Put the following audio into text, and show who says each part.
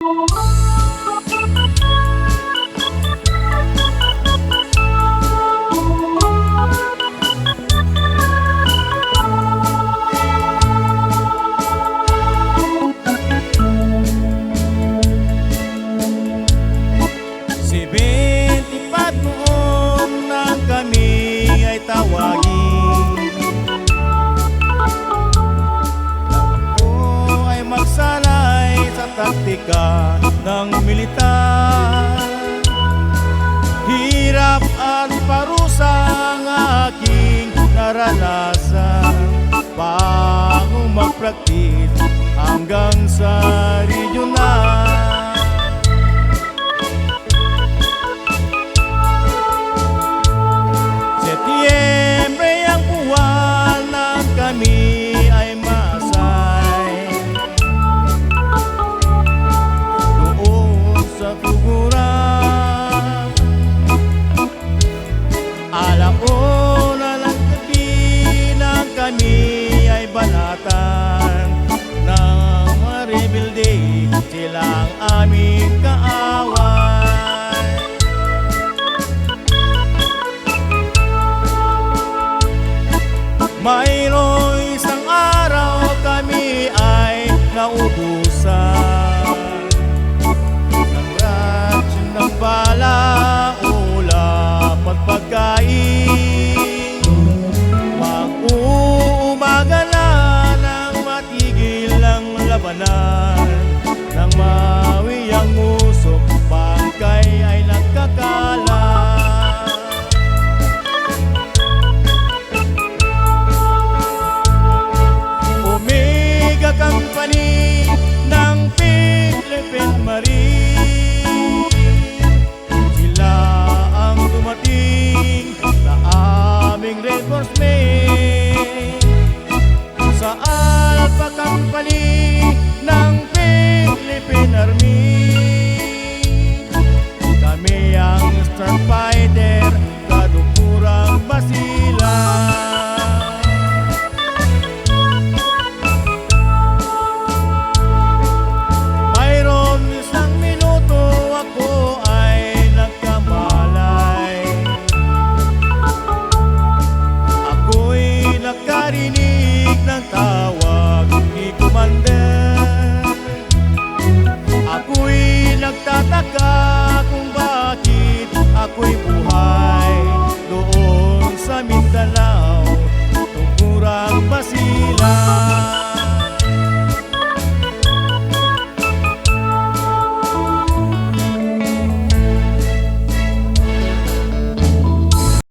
Speaker 1: Noon nang kami ay tawagin, ako ay magsanay sa taktika ng militar. Hirap at parusa ang aking naranasan bago mag-practice hanggang sa regional. Setyembre ang buwan nang kami ay masay doon sa Tuguran. Alauna ng gabi nang kami ay banatan ng mga rebelde, sila ang aming kaan.